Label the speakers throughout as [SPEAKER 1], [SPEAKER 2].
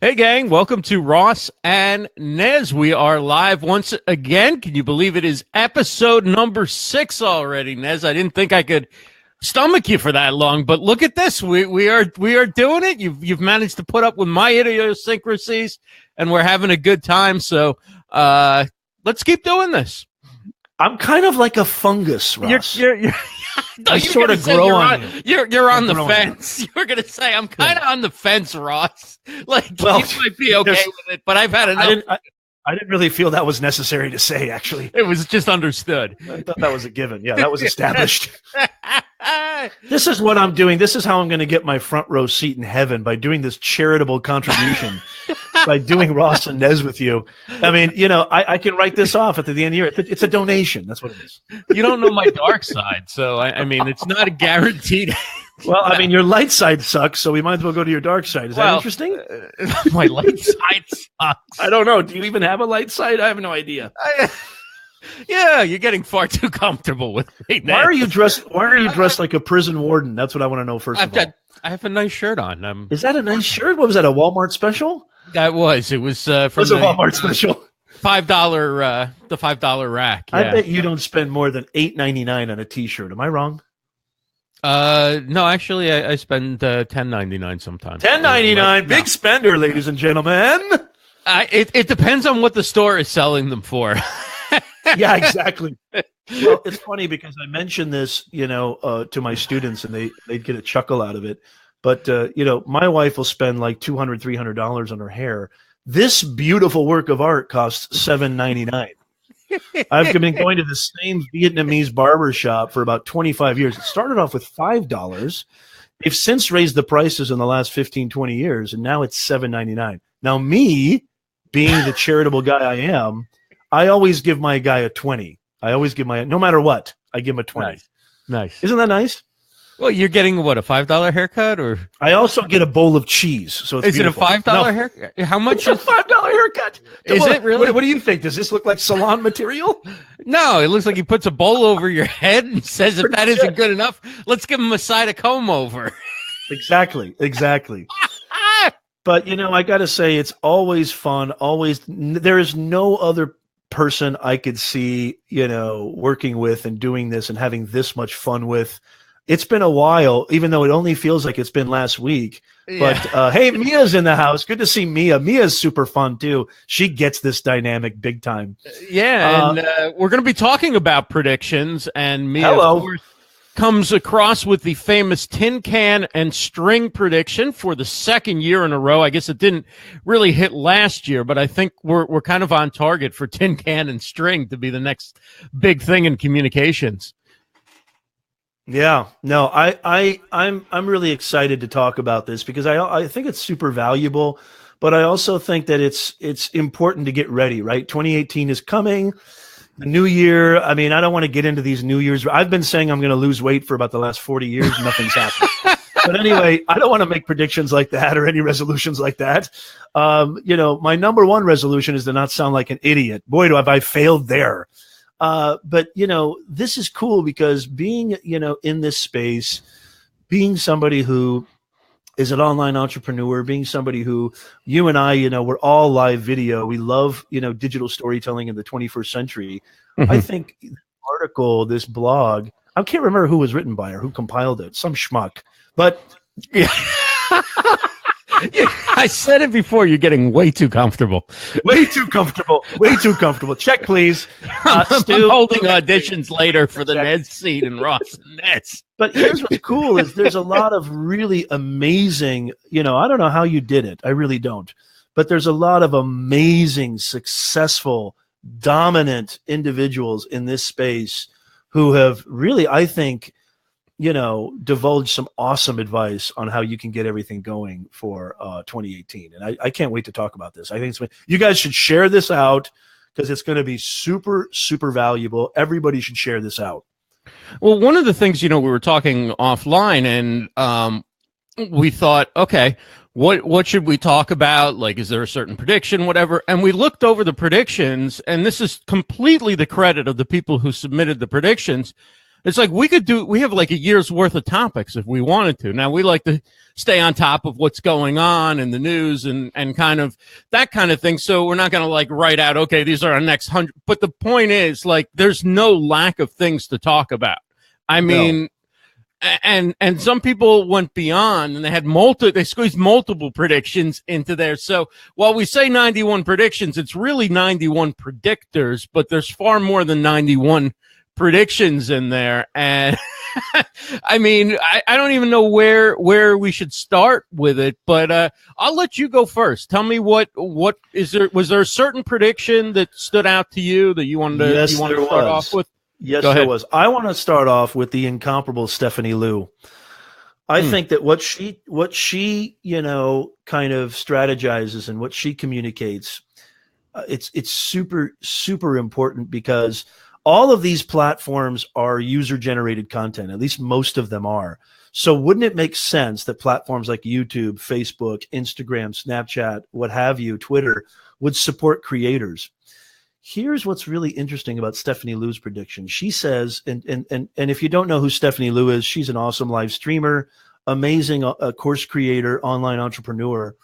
[SPEAKER 1] Hey, gang, welcome to Ross and Nez. We are live once again. Can you believe it is episode number 6 already, Nez? I didn't think I could stomach you for that long, but look at this. We are doing it. You've managed to put up with my idiosyncrasies, and we're having a good time. So let's keep doing this.
[SPEAKER 2] I'm kind of like a fungus, Ross.
[SPEAKER 1] You're
[SPEAKER 2] I sort of grow on you.
[SPEAKER 1] You're on the fence. You were going to say, I'm kind of on the fence, Ross. Like, well, you might be okay with it, but I've had enough.
[SPEAKER 2] I didn't really feel that was necessary to say, actually.
[SPEAKER 1] It was just understood.
[SPEAKER 2] I thought that was a given. Yeah, that was established. This is what I'm doing. This is how I'm going to get my front row seat in heaven, by doing this charitable contribution, by doing Ross and Nez with you. I mean, you know, I can write this off at the end of the year. It's a donation. That's what it is.
[SPEAKER 1] You don't know my dark side, so I mean, it's not a guaranteed.
[SPEAKER 2] Well, I mean, your light side sucks, so we might as well go to your dark side. Is that interesting?
[SPEAKER 1] My light side sucks.
[SPEAKER 2] I don't know. Do you even have a light side? I have no idea.
[SPEAKER 1] Yeah, you're getting far too comfortable with me.
[SPEAKER 2] Why are you dressed like a prison warden? That's what I want to know first of all.
[SPEAKER 1] I have a nice shirt on.
[SPEAKER 2] Is that a nice shirt? What was that? A Walmart special?
[SPEAKER 1] That was. It was from
[SPEAKER 2] a Walmart special.
[SPEAKER 1] $5, the $5 rack. Yeah.
[SPEAKER 2] I bet you don't spend more than $8.99 on a T-shirt. Am I wrong?
[SPEAKER 1] No, actually, I spend $10.99 sometimes.
[SPEAKER 2] $10.99, big spender, ladies and gentlemen.
[SPEAKER 1] It depends on what the store is selling them for.
[SPEAKER 2] Yeah, exactly. Well, it's funny because I mentioned this, to my students, and they'd get a chuckle out of it. But my wife will spend like $200, $300 on her hair. This beautiful work of art costs $7.99. I've been going to the same Vietnamese barber shop for about 25 years. It started off with $5. They've since raised the prices in the last 15, 20 years, and now it's $7.99. Now, me, being the charitable guy I am, I always give my guy a 20. No matter what, I give him a 20.
[SPEAKER 1] Nice.
[SPEAKER 2] Isn't that nice?
[SPEAKER 1] Well, you're getting what, a $5 haircut, or
[SPEAKER 2] I also get a bowl of cheese. So it's beautiful.
[SPEAKER 1] It a $5 haircut? How much?
[SPEAKER 2] It's a $5 haircut.
[SPEAKER 1] Is it really?
[SPEAKER 2] What do you think? Does this look like salon material?
[SPEAKER 1] No, it looks like he puts a bowl over your head and says, if that isn't good enough, let's give him a side of comb over.
[SPEAKER 2] Exactly. But I got to say, it's always fun. There is no other person I could see, working with and doing this and having this much fun with. It's been a while, even though it only feels like it's been last week. Yeah. But hey, Mia's in the house. Good to see Mia. Mia's super fun too. She gets this dynamic big time.
[SPEAKER 1] Yeah, and we're going to be talking about predictions. And Mia, of course, comes across with the famous tin can and string prediction for the second year in a row. I guess it didn't really hit last year, but I think we're kind of on target for tin can and string to be the next big thing in communications.
[SPEAKER 2] Yeah, no, I'm really excited to talk about this because I think it's super valuable, but I also think that it's important to get ready, right? 2018 is coming. The new year, I mean, I don't want to get into these New Year's. I've been saying I'm going to lose weight for about the last 40 years. Nothing's happened. But anyway, I don't want to make predictions like that or any resolutions like that. My number one resolution is to not sound like an idiot. Boy, have I failed there. But this is cool because being, in this space, being somebody who is an online entrepreneur, being somebody who you and I, we're all live video. We love, digital storytelling in the 21st century. Mm-hmm. I think the article, this blog, I can't remember who was written by or who compiled it, some schmuck, but yeah.
[SPEAKER 1] I said it before. You're getting way too comfortable.
[SPEAKER 2] Way too comfortable. Check, please.
[SPEAKER 1] I'm holding auditions later for the Nez seat and Ross and Nez.
[SPEAKER 2] But here's what's cool is there's a lot of really amazing, I don't know how you did it. I really don't. But there's a lot of amazing, successful, dominant individuals in this space who have really, I think, divulge some awesome advice on how you can get everything going for 2018. And I can't wait to talk about this. I think you guys should share this out because it's going to be super, super valuable. Everybody should share this out.
[SPEAKER 1] Well, one of the things, we were talking offline and we thought, okay, what should we talk about? Like, is there a certain prediction, whatever? And we looked over the predictions, and this is completely the credit of the people who submitted the predictions. It's like we have like a year's worth of topics if we wanted to. Now we like to stay on top of what's going on in the news and kind of that kind of thing. So we're not going to like write out, okay, these are our next 100. But the point is, like, there's no lack of things to talk about. I mean, and some people went beyond and they squeezed multiple predictions into there. So while we say 91 predictions, it's really 91 predictors, but there's far more than 91 predictions in there. And I mean, I don't even know where we should start with it, but I'll let you go first. Tell me what was there a certain prediction that stood out to you that you wanted to start off with?
[SPEAKER 2] Yes, there was. I want to start off with the incomparable Stephanie Liu. I think that what she kind of strategizes and what she communicates, it's super, super important, because all of these platforms are user-generated content. At least most of them are. So wouldn't it make sense that platforms like YouTube, Facebook, Instagram, Snapchat, what have you, Twitter, would support creators? Here's what's really interesting about Stephanie Liu's prediction. She says, and if you don't know who Stephanie Liu is, she's an awesome live streamer, amazing course creator, online entrepreneur.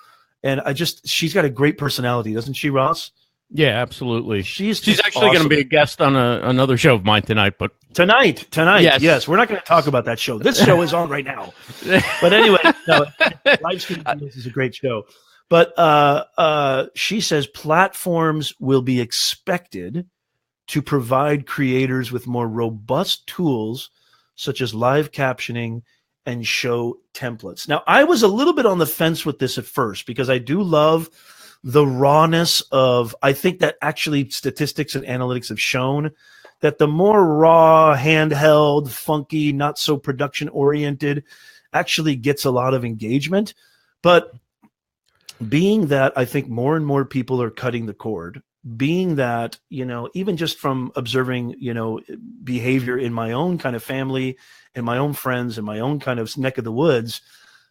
[SPEAKER 2] And she's got a great personality, doesn't she, Ross?
[SPEAKER 1] Yeah, absolutely. She's actually
[SPEAKER 2] awesome.
[SPEAKER 1] going to be a guest on another show of mine tonight. But
[SPEAKER 2] tonight, yes, we're not going to talk about that show. This show is on right now. But anyway, no, Livestream is a great show. But she says platforms will be expected to provide creators with more robust tools such as live captioning and show templates. Now, I was a little bit on the fence with this at first, because I do love the rawness of, I think that actually statistics and analytics have shown that the more raw, handheld, funky, not so production oriented actually gets a lot of engagement. But being that I think more and more people are cutting the cord, being that, even just from observing, behavior in my own kind of family and my own friends and my own kind of neck of the woods,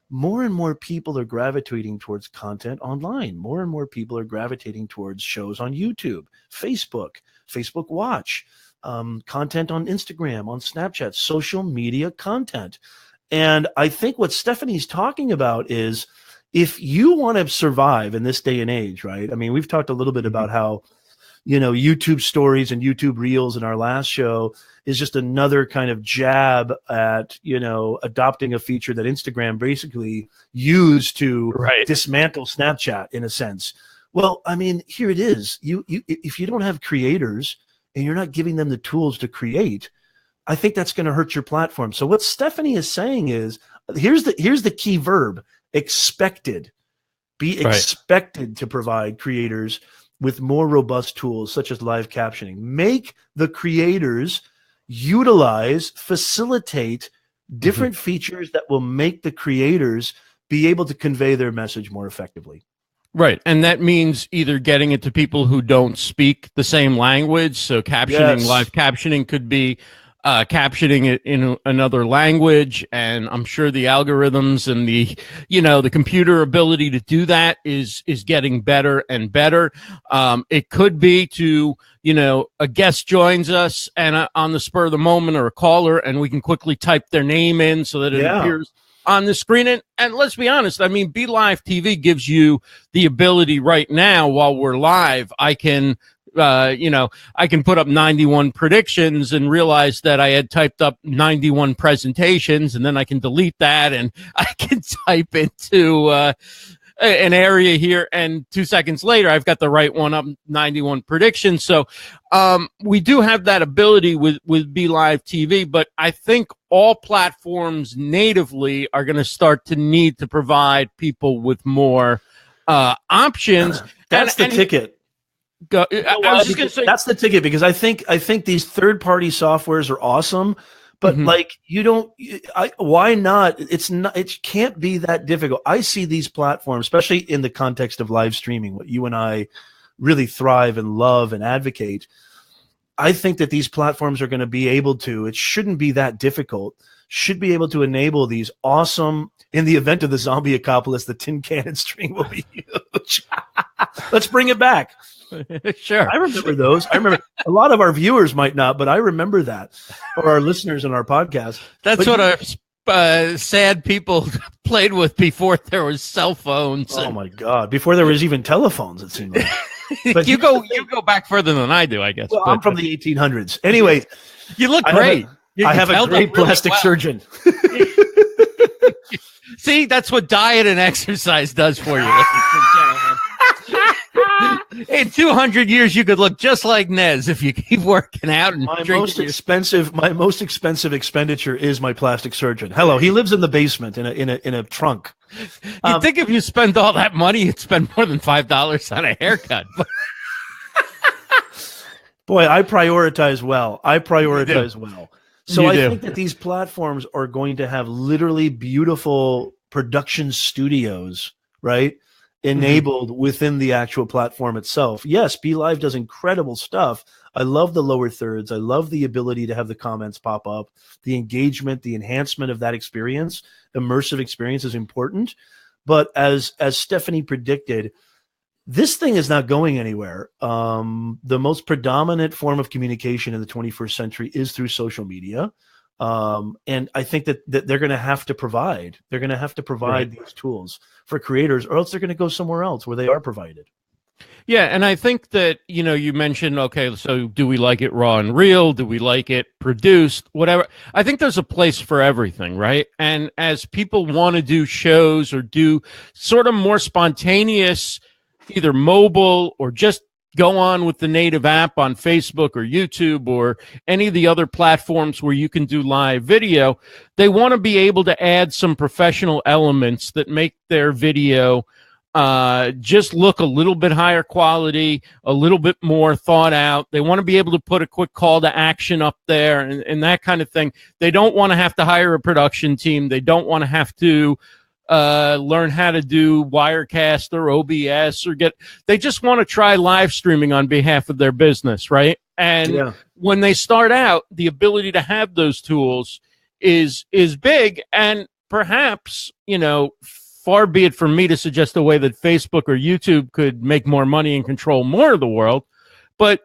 [SPEAKER 2] more and more people are gravitating towards content online. More and more people are gravitating towards shows on YouTube, Facebook Watch, content on Instagram, on Snapchat, social media content. And I think what Stephanie's talking about is, if you want to survive in this day and age, right? I mean, we've talked a little bit about how, YouTube stories and YouTube reels in our last show is just another kind of jab at, adopting a feature that Instagram basically used to dismantle Snapchat in a sense. Well, I mean, here it is. If you don't have creators and you're not giving them the tools to create, I think that's going to hurt your platform. So what Stephanie is saying is, here's the key verb: expected. Be expected to provide creators with more robust tools such as live captioning. Make the creators facilitate different features that will make the creators be able to convey their message more effectively.
[SPEAKER 1] Right. And that means either getting it to people who don't speak the same language. So captioning, live captioning could be captioning it in another language. And I'm sure the algorithms and the computer ability to do that is getting better and better. It could be to, a guest joins us and on the spur of the moment, or a caller, and we can quickly type their name in so that it appears on the screen. And let's be honest, I mean, Be Live TV gives you the ability right now, while we're live, I can put up 91 predictions and realize that I had typed up 91 presentations, and then I can delete that and I can type into an area here, and 2 seconds later I've got the right one up, 91 predictions. So we do have that ability with Be Live TV, but I think all platforms natively are going to start to need to provide people with more options.
[SPEAKER 2] That's the ticket.
[SPEAKER 1] I was just going to say,
[SPEAKER 2] that's the ticket, because I think these third-party softwares are awesome, but why not? It can't be that difficult. I see these platforms, especially in the context of live streaming, what you and I really thrive and love and advocate. I think that these platforms are going to be able to, it shouldn't be that difficult, should be able to enable these awesome, in the event of the zombie apocalypse, the tin cannon string will be huge. Let's bring it back.
[SPEAKER 1] Sure.
[SPEAKER 2] I remember those. I remember a lot of our viewers might not, but I remember that, or our listeners in our podcast.
[SPEAKER 1] That's what our sad people played with before there was cell phones.
[SPEAKER 2] Oh my God! Before there was even telephones, it seemed like. But
[SPEAKER 1] you go back further than I do, I guess.
[SPEAKER 2] Well, I'm from the 1800s. Anyway,
[SPEAKER 1] you look great.
[SPEAKER 2] I have a great plastic surgeon.
[SPEAKER 1] See, that's what diet and exercise does for you, ladies and gentlemen. In 200 years, you could look just like Nez if you keep working out and
[SPEAKER 2] my most expensive expenditure is my plastic surgeon. Hello, he lives in the basement in a trunk.
[SPEAKER 1] You think if you spend all that money, you'd spend more than $5 on a haircut?
[SPEAKER 2] Boy, I prioritize well. So I think that these platforms are going to have literally beautiful production studios, right? Enabled within the actual platform itself. Yes, Be Live does incredible stuff. I love the lower thirds. I love the ability to have the comments pop up, the engagement, the enhancement of that experience. Immersive experience is important. But as Stephanie predicted, this thing is not going anywhere. The most predominant form of communication in the 21st century is through social media. And I think that they're going to have to provide. They're going to have to provide these tools for creators, or else they're going to go somewhere else where they are provided.
[SPEAKER 1] Yeah, and I think that, you mentioned, okay, so do we like it raw and real? Do we like it produced? Whatever. I think there's a place for everything, right? And as people want to do shows or do sort of more spontaneous, either mobile or just go on with the native app on Facebook or YouTube or any of the other platforms where you can do live video, they want to be able to add some professional elements that make their video just look a little bit higher quality, a little bit more thought out. They want to be able to put a quick call to action up there and that kind of thing. They don't want to have to hire a production team. They don't want to have to learn how to do Wirecast or OBS they just want to try live streaming on behalf of their business, right? And when they start out, the ability to have those tools is big, and perhaps, far be it from me to suggest a way that Facebook or YouTube could make more money and control more of the world, but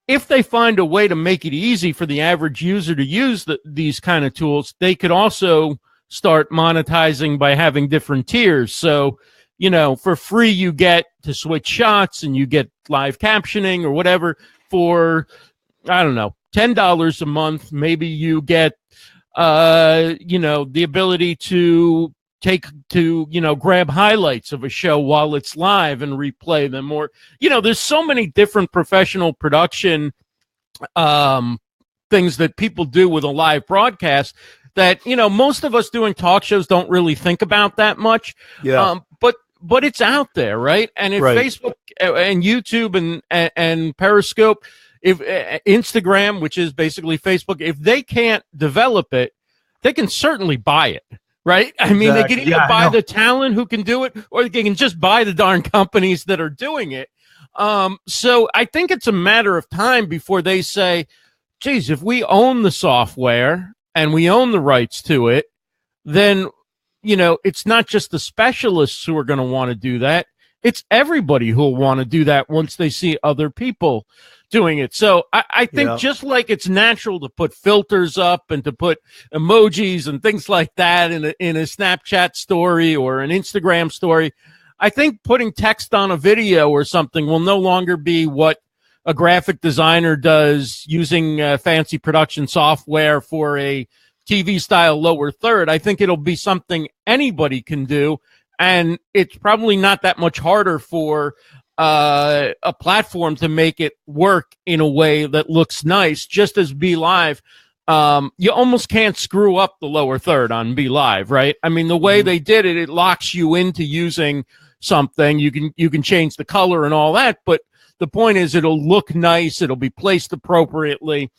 [SPEAKER 1] if they find a way to make it easy for the average user to use these kind of tools, they could also start monetizing by having different tiers. So, for free, you get to switch shots and you get live captioning or whatever for, I don't know, $10 a month. Maybe you get, the ability to grab highlights of a show while it's live and replay them. Or, there's so many different professional production things that people do with a live broadcast that, most of us doing talk shows don't really think about that much. Yeah. But it's out there, right? And if Facebook and YouTube and Periscope, if Instagram, which is basically Facebook, if they can't develop it, they can certainly buy it, right? I mean, they can either buy the talent who can do it, or they can just buy the darn companies that are doing it. So I think it's a matter of time before they say, geez, if we own the software and we own the rights to it, then, it's not just the specialists who are going to want to do that. It's everybody who will want to do that once they see other people doing it. So I think just like it's natural to put filters up and to put emojis and things like that in a Snapchat story or an Instagram story, I think putting text on a video or something will no longer be what a graphic designer does using fancy production software for a TV style lower third. I think it'll be something anybody can do. And it's probably not that much harder for a platform to make it work in a way that looks nice, just as Be Live. You almost can't screw up the lower third on Be Live, right? I mean, the way they did it, it locks you into using something. You can change the color and all that, but the point is it'll look nice. It'll be placed appropriately.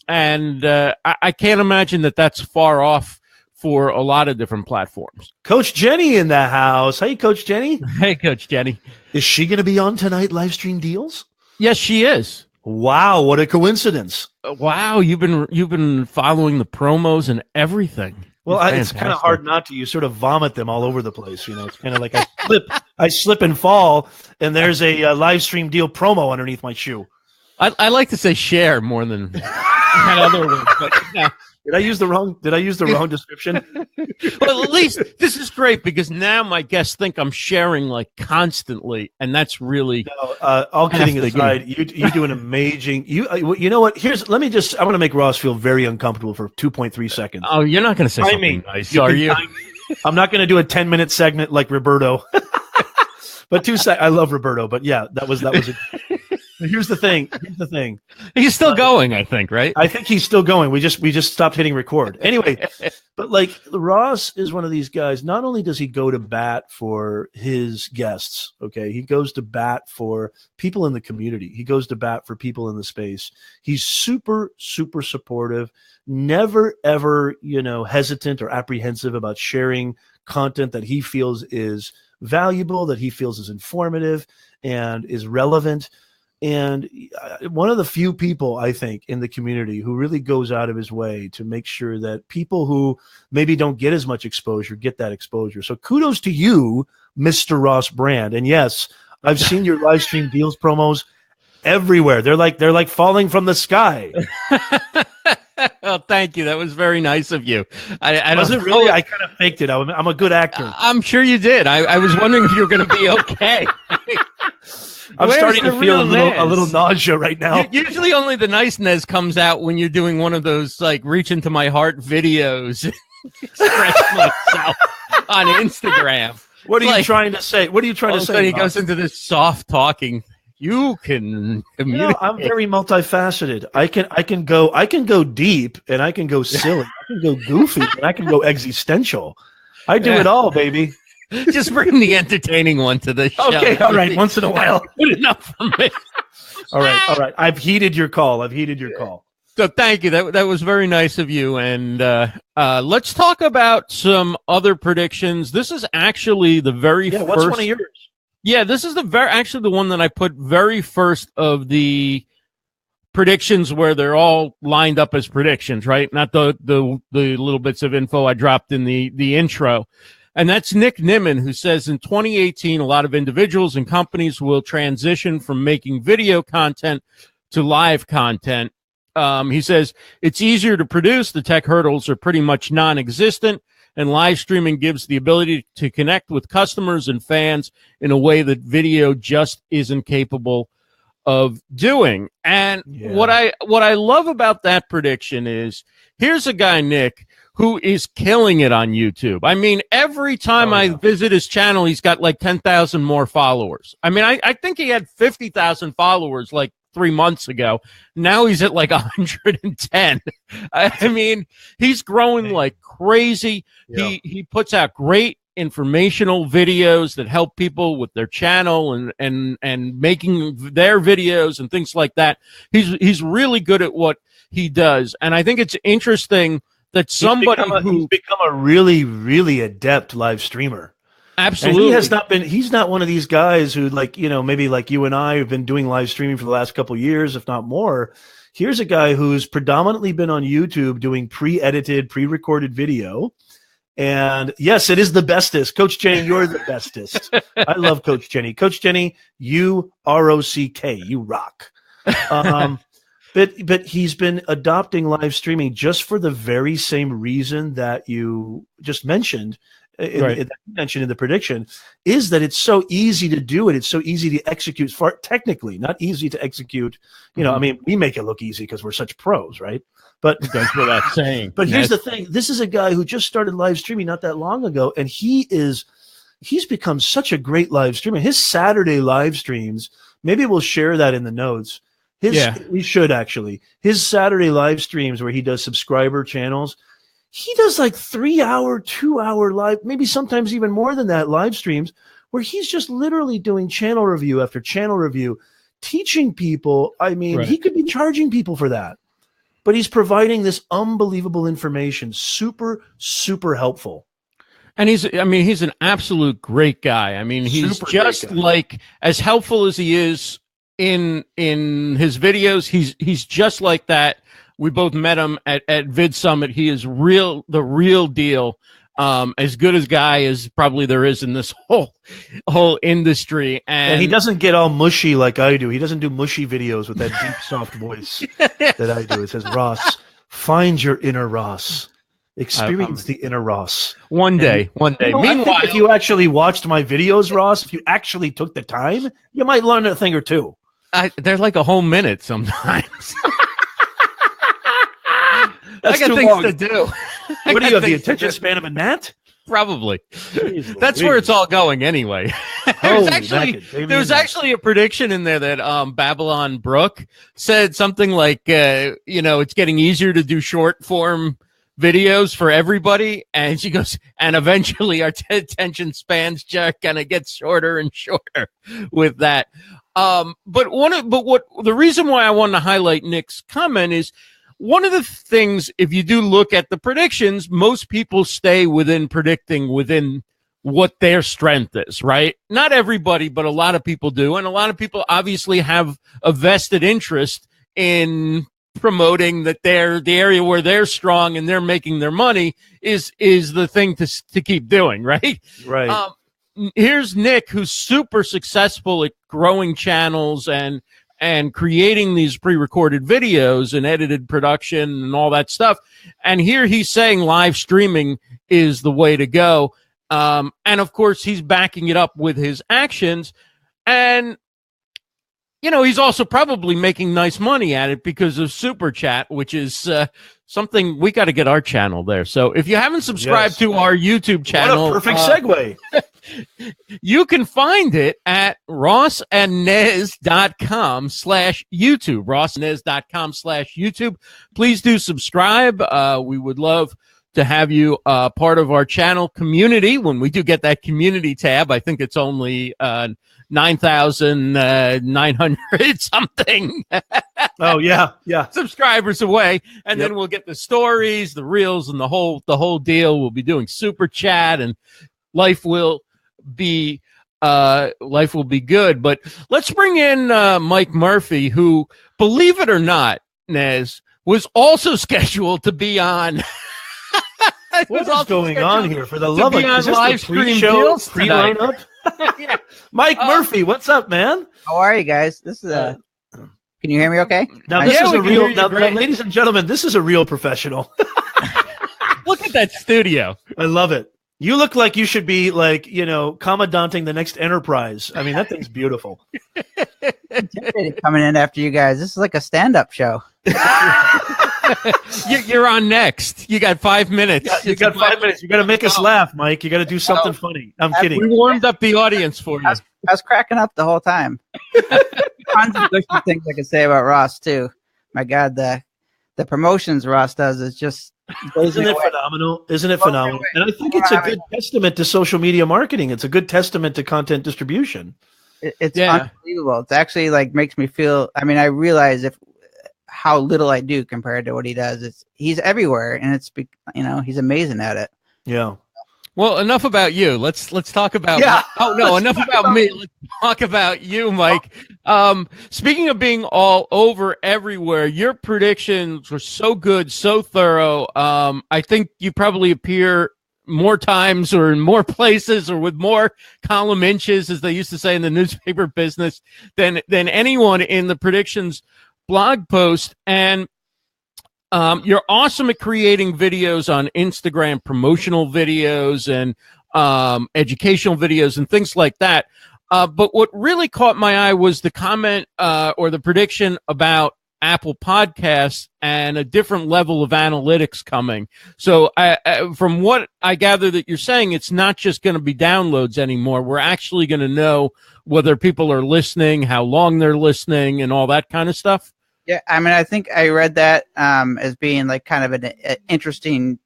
[SPEAKER 1] And I can't imagine that that's far off for a lot of different platforms.
[SPEAKER 2] Coach Jenny in the house. Hey, Coach Jenny.
[SPEAKER 1] Hey, Coach Jenny.
[SPEAKER 2] Is she going to be on tonight, Livestream Deals?
[SPEAKER 1] Yes, she is.
[SPEAKER 2] Wow, what a coincidence.
[SPEAKER 1] Wow, you've been following the promos and everything.
[SPEAKER 2] Well, it's kind of hard not to. You sort of vomit them all over the place. You know, it's kind of like I slip and fall, and there's a live stream deal promo underneath my shoe.
[SPEAKER 1] I like to say share more than that other one. But, yeah.
[SPEAKER 2] Did I use the wrong description?
[SPEAKER 1] Well, at least this is great because now my guests think I'm sharing like constantly, and that's really.
[SPEAKER 2] No, all kidding aside, you do an amazing. You know what? I'm going to make Ross feel very uncomfortable for 2.3 seconds.
[SPEAKER 1] Oh, you're not going to say something nice, are you?
[SPEAKER 2] I'm not going to do a 10-minute segment like Roberto. But I love Roberto, but yeah, that was it. Here's the thing.
[SPEAKER 1] He's still going, I think, right?
[SPEAKER 2] I think he's still going. We just stopped hitting record. Anyway, but like Ross is one of these guys. Not only does he go to bat for his guests, okay, he goes to bat for people in the community. He goes to bat for people in the space. He's super, super supportive. Never, ever, hesitant or apprehensive about sharing content that he feels is valuable, that he feels is informative and is relevant. And one of the few people, I think, in the community who really goes out of his way to make sure that people who maybe don't get as much exposure get that exposure. So kudos to you, Mr. Ross Brand. And yes, I've seen your live stream deals promos everywhere. They're like falling from the sky.
[SPEAKER 1] Well, thank you. That was very nice of you. I
[SPEAKER 2] wasn't really. I kind of faked it. I'm a good actor.
[SPEAKER 1] I'm sure you did. I was wondering if you were going to be okay.
[SPEAKER 2] I'm starting to feel a little nausea right now.
[SPEAKER 1] Usually only the nice Nez comes out when you're doing one of those like reach into my heart videos. Express myself on Instagram.
[SPEAKER 2] What are you trying to say? What are you trying to say?
[SPEAKER 1] He goes into this soft talking. You can communicate.
[SPEAKER 2] I'm very multifaceted. I can go deep and I can go silly. I can go goofy and I can go existential. I do it all, baby.
[SPEAKER 1] Just bring the entertaining one to the show.
[SPEAKER 2] Okay, all right. Once in a while.
[SPEAKER 1] Good enough for me.
[SPEAKER 2] All right. I've heeded your call.
[SPEAKER 1] So thank you. That was very nice of you. And let's talk about some other predictions. This is actually the very first.
[SPEAKER 2] What's one of yours?
[SPEAKER 1] Yeah, this is actually the one that I put very first of the predictions where they're all lined up as predictions, right? Not the little bits of info I dropped in the intro. And that's Nick Nimmin, who says in 2018, a lot of individuals and companies will transition from making video content to live content. He says it's easier to produce. The tech hurdles are pretty much non-existent, and live streaming gives the ability to connect with customers and fans in a way that video just isn't capable of doing. And what I love about that prediction is here's a guy, Nick, who is killing it on YouTube. I mean, every time I visit his channel, he's got like 10,000 more followers. I mean, I think he had 50,000 followers like 3 months ago. Now he's at like 110. I mean, he's growing like crazy. Yeah. He puts out great informational videos that help people with their channel and making their videos and things like that. He's really good at what he does. And I think it's interesting that he's become a really, really adept live streamer. Absolutely.
[SPEAKER 2] And he's not one of these guys who maybe like you and I have been doing live streaming for the last couple of years, if not more. Here's a guy who's predominantly been on YouTube doing pre-edited, pre-recorded video. And yes, it is the bestest. Coach Jenny, you're the bestest. I love Coach Jenny. Coach Jenny, you R-O-C-K, you rock. But he's been adopting live streaming just for the very same reason that you just mentioned, in the prediction, is that it's so easy to do it. It's so easy to execute, technically, not easy to execute. I mean, we make it look easy because we're such pros, right? But
[SPEAKER 1] that's what I'm saying.
[SPEAKER 2] But here's the thing. This is a guy who just started live streaming not that long ago, and he's become such a great live streamer. His Saturday live streams, maybe we'll share that in the notes. We should actually. His Saturday live streams where he does subscriber channels, he does like 3-hour, 2-hour live, maybe sometimes even more than that live streams where he's just literally doing channel review after channel review, teaching people. I mean, he could be charging people for that, but he's providing this unbelievable information, super, super helpful.
[SPEAKER 1] And he's an absolute great guy. I mean, he's just like as helpful as he is in his videos. He's just like that We both met him at Vid Summit. He is the real deal. As good as guy as probably there is in this whole industry.
[SPEAKER 2] And he doesn't get all mushy like I do. He doesn't do mushy videos with that deep, soft voice that I do. It says, Ross, find your inner Ross. Experience the inner Ross.
[SPEAKER 1] One day.
[SPEAKER 2] Meanwhile, if you actually watched my videos, Ross, if you actually took the time, you might learn a thing or two.
[SPEAKER 1] They're like a whole minute sometimes.
[SPEAKER 2] That's
[SPEAKER 1] I got things to do.
[SPEAKER 2] What do you have, the attention span of a gnat?
[SPEAKER 1] Probably. That's where it's all going anyway. There was actually a prediction in there that Babylon Brooke said something like, it's getting easier to do short form videos for everybody. And she goes, and eventually our attention spans just kind of get shorter and shorter with that. But the reason why I wanted to highlight Nick's comment is, one of the things, if you do look at the predictions, most people stay predicting within what their strength is, right? Not everybody, but a lot of people do. And a lot of people obviously have a vested interest in promoting that the area where they're strong and they're making their money is the thing to keep doing, right?
[SPEAKER 2] Right.
[SPEAKER 1] Here's Nick, who's super successful at growing channels and creating these pre-recorded videos and edited production and all that stuff. And here he's saying live streaming is the way to go. And of course, he's backing it up with his actions. And, he's also probably making nice money at it because of Super Chat, which is something we got to get our channel there. So if you haven't subscribed to our YouTube channel.
[SPEAKER 2] What a perfect segue.
[SPEAKER 1] You can find it at rossandnez.com/YouTube. rossandnez.com/YouTube. Please do subscribe. We would love to have you part of our channel community when we do get that community tab. I think it's only 9,900 something.
[SPEAKER 2] Oh yeah
[SPEAKER 1] subscribers away, and then we'll get the stories, the reels, and the whole deal. We'll be doing Super Chat, and life will be good. But let's bring in Mike Murphy, who, believe it or not, Nez, was also scheduled to be on.
[SPEAKER 2] What is going on here? For the love of, is this
[SPEAKER 1] live
[SPEAKER 2] the
[SPEAKER 1] pre-show
[SPEAKER 2] pre-lineup?
[SPEAKER 1] Yeah.
[SPEAKER 2] Mike Murphy, what's up, man?
[SPEAKER 3] How are you guys? This is can you hear me okay?
[SPEAKER 2] Now this is a real. Now, ladies and gentlemen, this is a real professional.
[SPEAKER 1] Look at that studio.
[SPEAKER 2] I love it. You look like you should be commandanting the next Enterprise. I mean, that thing's beautiful.
[SPEAKER 3] Coming in after you guys. This is like a stand-up show.
[SPEAKER 1] You're on next. You got 5 minutes.
[SPEAKER 2] You got 5 minutes. You got to make us laugh, Mike. You got to do something funny. I'm kidding.
[SPEAKER 1] We warmed up the audience for you.
[SPEAKER 3] I was cracking up the whole time. Tons of good things I could say about Ross too. My God, the promotions Ross does is just.
[SPEAKER 2] Isn't it phenomenal? Isn't it phenomenal? And I think it's a good testament to social media marketing. It's a good testament to content distribution.
[SPEAKER 3] It's unbelievable. It's actually makes me feel. I mean, I realize how little I do compared to what he does. He's everywhere, and he's amazing at it.
[SPEAKER 2] Yeah.
[SPEAKER 1] Well, enough about you. Let's talk about. Enough about me. Let's talk about you, Mike. Speaking of being all over everywhere, your predictions were so good, so thorough. I think you probably appear more times or in more places or with more column inches, as they used to say in the newspaper business, than anyone in the predictions blog post. And you're awesome at creating videos on Instagram, promotional videos and educational videos and things like that. But what really caught my eye was the comment or the prediction about Apple Podcasts and a different level of analytics coming. So from what I gather that you're saying, it's not just going to be downloads anymore. We're actually going to know whether people are listening, how long they're listening, and all that kind of stuff.
[SPEAKER 3] Yeah, I mean, I think I read that as being kind of an interesting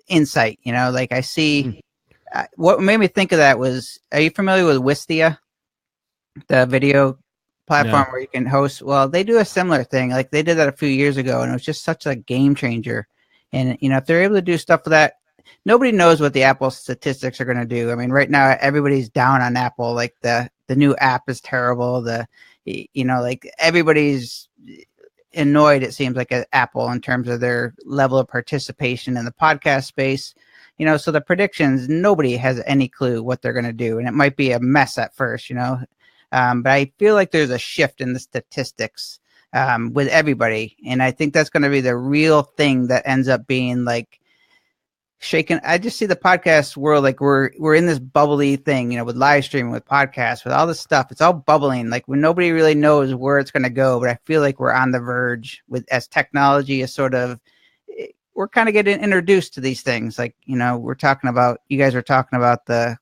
[SPEAKER 3] insight. I see what made me think of that was, are you familiar with Wistia, the video platform where you can host? Well, they do a similar thing. They did that a few years ago, and it was just such a game changer. And, if they're able to do stuff with that, nobody knows what the Apple statistics are going to do. I mean, right now, everybody's down on Apple. The new app is terrible. Everybody's annoyed, it seems like, at Apple in terms of their level of participation in the podcast space. So the predictions, nobody has any clue what they're going to do, and it might be a mess at first, but I feel like there's a shift in the statistics with everybody, and I think that's going to be the real thing that ends up being like shaken. I just see the podcast world like we're in this bubbly thing, with live streaming, with podcasts, with all this stuff. It's all bubbling, like when nobody really knows where it's going to go. But I feel like we're on the verge as technology is sort of. We're kind of getting introduced to these things. Like, you guys were talking about the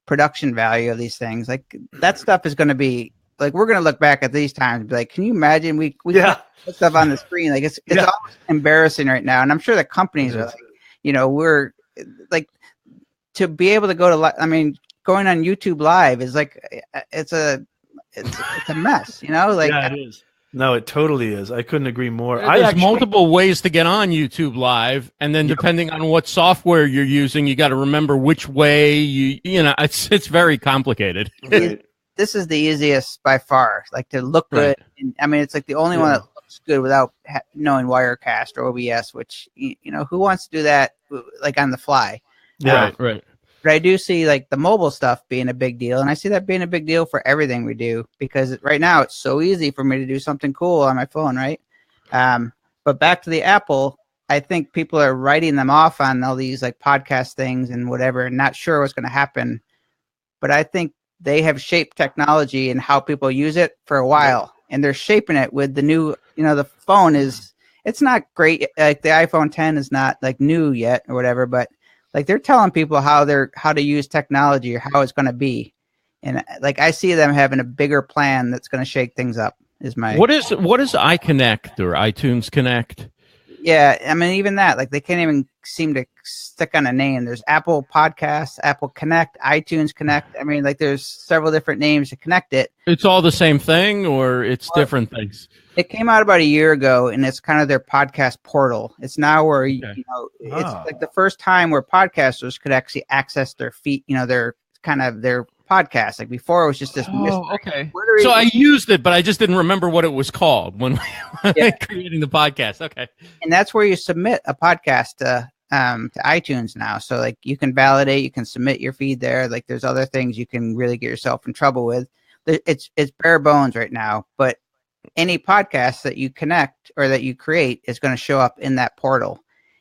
[SPEAKER 3] production value of these things. Like that stuff is going to be like, we're going to look back at these times and be like, can you imagine we put stuff on the screen? Like it's almost embarrassing right now. And I'm sure the companies are like, we're like, to be able to go to, going on YouTube Live is like, it's a mess, like.
[SPEAKER 2] Yeah, it is. No, it totally is. I couldn't agree more.
[SPEAKER 1] There's multiple ways to get on YouTube Live, and then depending on what software you're using, you got to remember which way it's very complicated.
[SPEAKER 3] This is the easiest by far, like to look good. And, it's like the only one that looks good without knowing Wirecast or OBS, which, who wants to do that like on the fly?
[SPEAKER 2] Yeah,
[SPEAKER 1] right.
[SPEAKER 3] But I do see like the mobile stuff being a big deal, and I see that being a big deal for everything we do, because right now it's so easy for me to do something cool on my phone, right? But back to the Apple, I think people are writing them off on all these like podcast things and whatever, and not sure what's going to happen. But I think they have shaped technology and how people use it for a while, and they're shaping it with the new, the phone it's not great. Like the iPhone 10 is not like new yet or whatever, but like they're telling people how to use technology or how it's going to be. And like, I see them having a bigger plan that's going to shake things up
[SPEAKER 1] what is iConnect or iTunes Connect?
[SPEAKER 3] Yeah. Even that, like they can't even seem to stick on a name. There's Apple Podcasts, Apple Connect, iTunes Connect. Like there's several different names to connect it.
[SPEAKER 1] It's all the same thing, or it's different things?
[SPEAKER 3] It came out about a year ago, and it's kind of their podcast portal. It's now where, it's like the first time where podcasters could actually access their feed, their podcast. Like before, it was just this.
[SPEAKER 1] Okay. So I used it, but I just didn't remember what it was called when creating the podcast. Okay.
[SPEAKER 3] And that's where you submit a podcast to iTunes now. So like you can validate, you can submit your feed there. Like there's other things you can really get yourself in trouble with. It's bare bones right now, but any podcast that you connect or that you create is going to show up in that portal,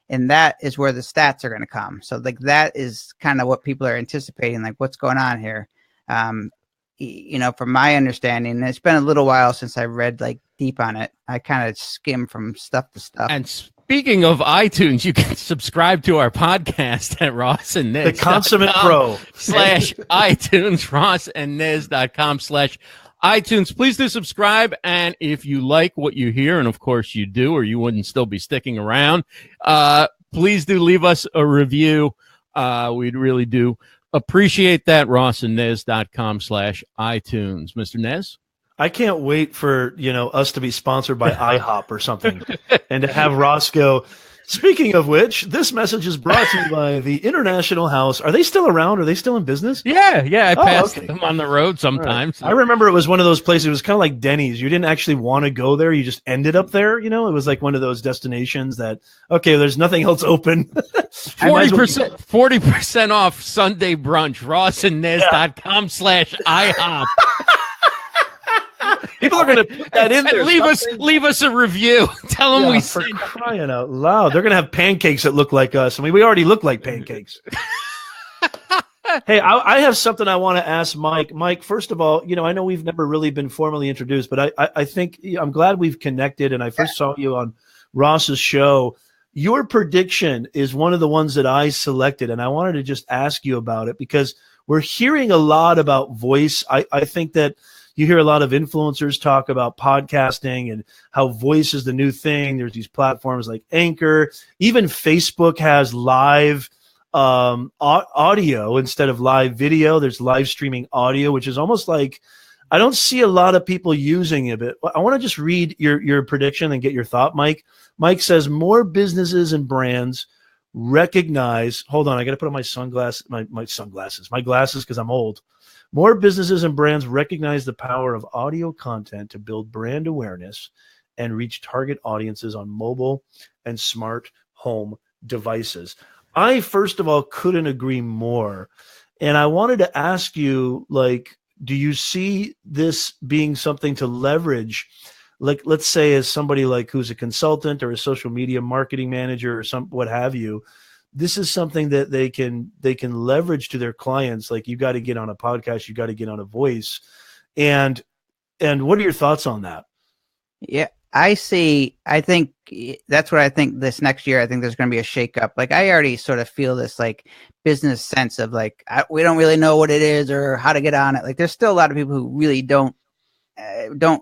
[SPEAKER 3] and that is where the stats are going to come. So like that is kind of what people are anticipating, like what's going on here. From my understanding, and it's been a little while since I read like deep on it. I kind of skim from stuff to stuff.
[SPEAKER 1] And speaking of iTunes, you can subscribe to our podcast at Ross and Nez.
[SPEAKER 2] The Consummate Pro
[SPEAKER 1] /iTunes, rossandnez.com/iTunes. Please do subscribe, and if you like what you hear, and of course you do, or you wouldn't still be sticking around, please do leave us a review. We'd really do appreciate that. rossandnez.com/iTunes. Mr. Nez?
[SPEAKER 2] I can't wait for us to be sponsored by IHOP or something, and to have Ross go, speaking of which, this message is brought to you by the International House. Are they still around? Are they still in business?
[SPEAKER 1] Yeah. I passed them on the road sometimes.
[SPEAKER 2] Right. I remember it was one of those places. It was kind of like Denny's. You didn't actually want to go there. You just ended up there. It was like one of those destinations that, okay, there's nothing else open.
[SPEAKER 1] 40% off Sunday brunch. rossandnez.com/IHOP.
[SPEAKER 2] People are going to put that in there.
[SPEAKER 1] Leave us a review. Tell them we
[SPEAKER 2] for crying out loud. They're going to have pancakes that look like us. We already look like pancakes. Hey, I have something I want to ask Mike. Mike, first of all, I know we've never really been formally introduced, but I think I'm glad we've connected. And I first saw you on Ross's show. Your prediction is one of the ones that I selected, and I wanted to just ask you about it because we're hearing a lot about voice. I think that you hear a lot of influencers talk about podcasting and how voice is the new thing. There's these platforms like Anchor. Even Facebook has live audio instead of live video. There's live streaming audio, which is almost like I don't see a lot of people using it. But I want to just read your prediction and get your thought, Mike. Mike says more businesses and brands recognize. Hold on, I got to put on my sunglasses. My glasses because I'm old. More businesses and brands recognize the power of audio content to build brand awareness and reach target audiences on mobile and smart home devices. I, first of all, couldn't agree more. And I wanted to ask you, like, do you see this being something to leverage? Like, let's say as somebody like who's a consultant or a social media marketing manager or what have you, this is something that they can leverage to their clients. Like, you got to get on a podcast, you got to get on a voice. And what are your thoughts on that?
[SPEAKER 3] Yeah, I think that's what I think this next year. I think there's going to be a shakeup. Like, I already sort of feel this like business sense of like, we don't really know what it is or how to get on it. Like, there's still a lot of people who really don't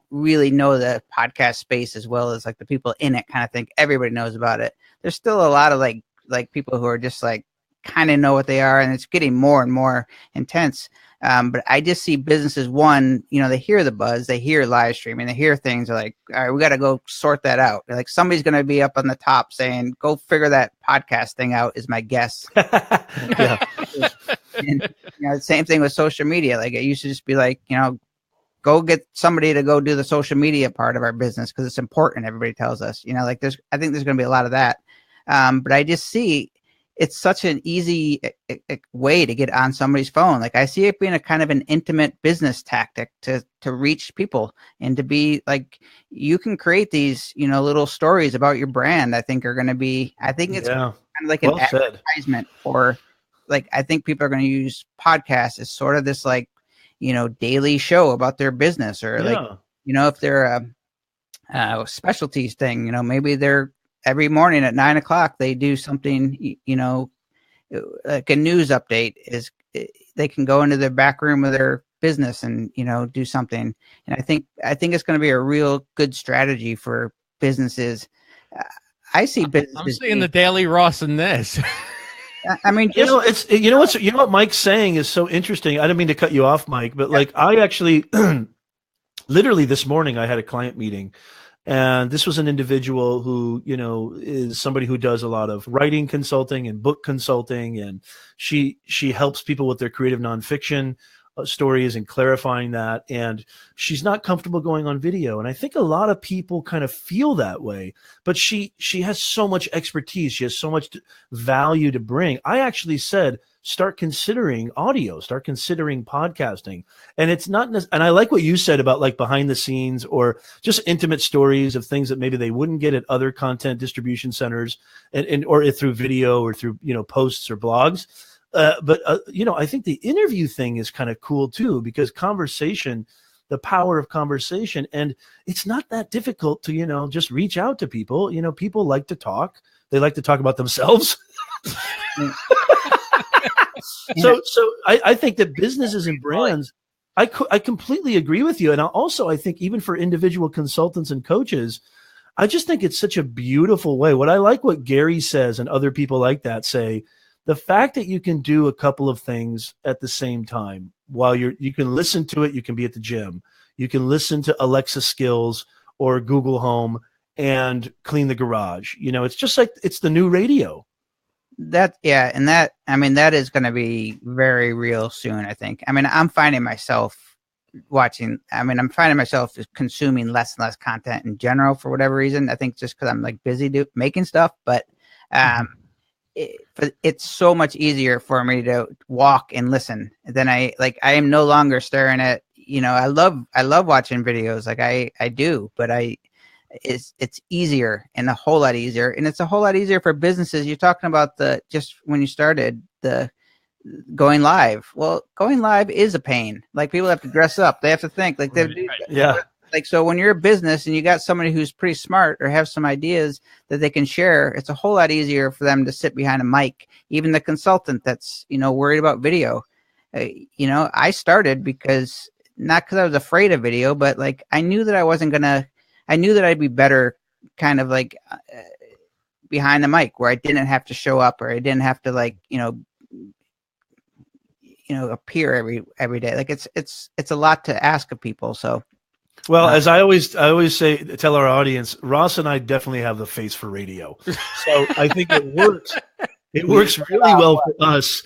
[SPEAKER 3] really know the podcast space as well as like the people in it kind of think everybody knows about it. There's still a lot of like people who are just like kind of know what they are, and it's getting more and more intense. But I just see businesses, one, they hear the buzz, they hear live streaming, they hear things, they're like, all right, we got to go sort that out. Like, somebody's going to be up on the top saying, go figure that podcast thing out, is my guess. And, same thing with social media. Like, it used to just be like, go get somebody to go do the social media part of our business because it's important. Everybody tells us, I think there's going to be a lot of that. But I just see it's such an easy way to get on somebody's phone. Like, I see it being a kind of an intimate business tactic to reach people, and to be like, you can create these, little stories about your brand. I think it's kind of like an advertisement, or like, I think people are going to use podcasts as sort of this like, daily show about their business, or like, if they're a specialties thing, maybe they're every morning at 9:00, they do something, like a news update. They can go into the back room of their business and, do something. And I think it's going to be a real good strategy for businesses. I see businesses.
[SPEAKER 1] I'm seeing the daily Ross in this.
[SPEAKER 3] I mean,
[SPEAKER 2] what Mike's saying is so interesting. I don't mean to cut you off, Mike, but like, I actually literally this morning I had a client meeting, and this was an individual who, is somebody who does a lot of writing consulting and book consulting, and she helps people with their creative nonfiction stories and clarifying that. And she's not comfortable going on video. And I think a lot of people kind of feel that way, but she has so much expertise. She has so much value to bring. I actually said, start considering audio, start considering podcasting. And it's not, and I like what you said about like behind the scenes, or just intimate stories of things that maybe they wouldn't get at other content distribution centers, or through video, or through, posts or blogs. But I think the interview thing is kind of cool too, because conversation, the power of conversation, and it's not that difficult to, just reach out to people. People like to talk. They like to talk about themselves. So I think that businesses and brands, I completely agree with you. And I think even for individual consultants and coaches, I just think it's such a beautiful way. What I like what Gary says, and other people like that say, the fact that you can do a couple of things at the same time while you can listen to it. You can be at the gym. You can listen to Alexa skills or Google Home and clean the garage. It's just like, it's the new radio.
[SPEAKER 3] That is going to be very real soon, I think. I mean, I'm finding myself consuming less and less content in general for whatever reason. I think just because I'm like busy making stuff, but it's so much easier for me to walk and listen than I am no longer staring at, I love watching videos, like I do, but it's easier, and a whole lot easier. And it's a whole lot easier for businesses. You're talking about just when you started the going live. Well, going live is a pain. Like, people have to dress up. They have to think like Like, so when you're a business and you got somebody who's pretty smart or have some ideas that they can share, it's a whole lot easier for them to sit behind a mic. Even the consultant that's, worried about video. I started not because I was afraid of video, but like, I knew that I knew that I'd be better kind of like behind the mic, where I didn't have to show up, or I didn't have to like, appear every day. Like, it's a lot to ask of people. So.
[SPEAKER 2] Well, as I always tell our audience, Ross and I definitely have the face for radio. So I think it works. It works really well for us.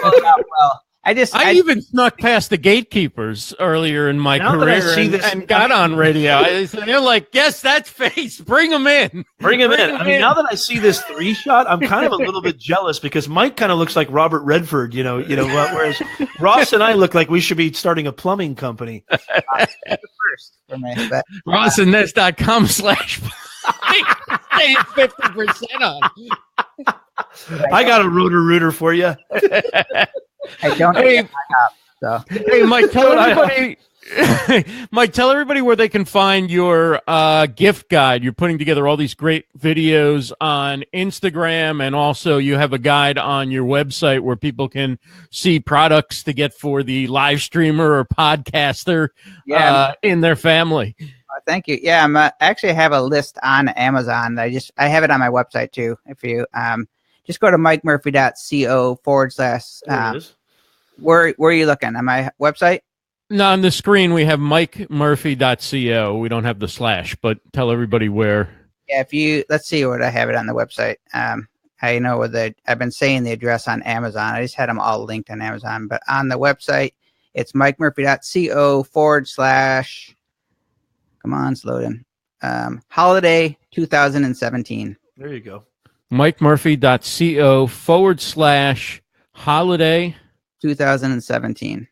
[SPEAKER 3] Well,
[SPEAKER 1] I even snuck past the gatekeepers earlier in my career and got on radio. They're like, yes, that's Face. Bring him in.
[SPEAKER 2] Bring him in. I mean, now that I see this 3-shot, I'm kind of a little bit jealous because Mike kind of looks like Robert Redford, whereas Ross and I look like we should be starting a plumbing company.
[SPEAKER 3] First for me, but
[SPEAKER 1] RossandNez.com/ Save 50% on.
[SPEAKER 2] I got a rooter for you.
[SPEAKER 3] I don't.
[SPEAKER 1] Hey,
[SPEAKER 3] so.
[SPEAKER 1] Hey, Mike, tell everybody. Mike, tell everybody where they can find your gift guide. You're putting together all these great videos on Instagram, and also you have a guide on your website where people can see products to get for the live streamer or podcaster in their family.
[SPEAKER 3] Thank you. Yeah, I'm actually have a list on Amazon. I have it on my website too. If you just go to mikemurphy.co/. Where are you looking? On my website?
[SPEAKER 1] No, on the screen we have mikemurphy.co. We don't have the / but tell everybody where.
[SPEAKER 3] Yeah, let's see what I have it on the website. I know I've been saying the address on Amazon. I just had them all linked on Amazon, but on the website it's mikemurphy.co/ come on, slow down. Holiday 2017.
[SPEAKER 2] There you go.
[SPEAKER 1] mikemurphy.co/ holiday
[SPEAKER 3] 2017.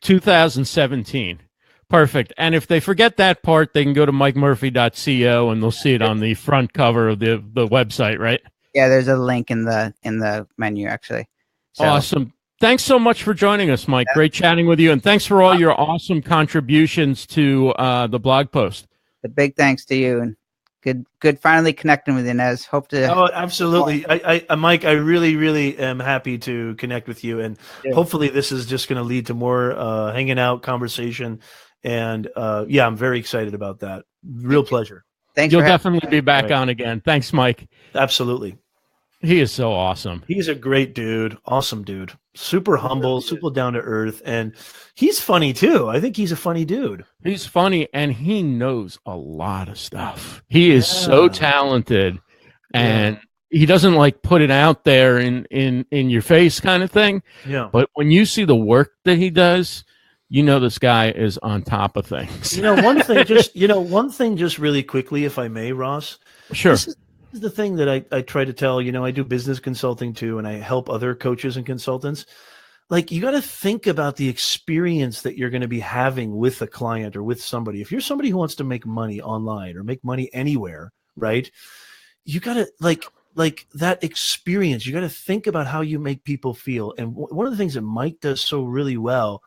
[SPEAKER 1] Perfect. And if they forget that part, they can go to mikemurphy.co and they'll see it on the front cover of the website, right?
[SPEAKER 3] Yeah, there's a link in the menu actually. So.
[SPEAKER 1] Awesome. Thanks so much for joining us, Mike. Great chatting with you, and thanks for all your awesome contributions to the blog post.
[SPEAKER 3] The big thanks to you, and good finally connecting with you, Nez. Hope to.
[SPEAKER 2] Oh, absolutely. Mike, I really am happy to connect with you, and hopefully this is just going to lead to more hanging out, conversation, and I'm very excited about that. Real pleasure.
[SPEAKER 3] Thanks.
[SPEAKER 1] You'll definitely be back on again. Thanks, Mike.
[SPEAKER 2] Absolutely.
[SPEAKER 1] He is so awesome.
[SPEAKER 2] He's a great dude. Awesome dude. Super humble, super down to earth. And he's funny too. I think he's a funny dude.
[SPEAKER 1] He's funny and he knows a lot of stuff. He is so talented and he doesn't like put it out there in your face kind of thing.
[SPEAKER 2] Yeah.
[SPEAKER 1] But when you see the work that he does, you know this guy is on top of things.
[SPEAKER 2] One thing just really quickly, if I may, Ross.
[SPEAKER 1] Sure.
[SPEAKER 2] This is the thing that I try to tell, I do business consulting too, and I help other coaches and consultants. Like, you got to think about the experience that you're going to be having with a client or with somebody. If you're somebody who wants to make money online or make money anywhere, right? You got to like that experience. You got to think about how you make people feel. And one of the things that Mike does so really well,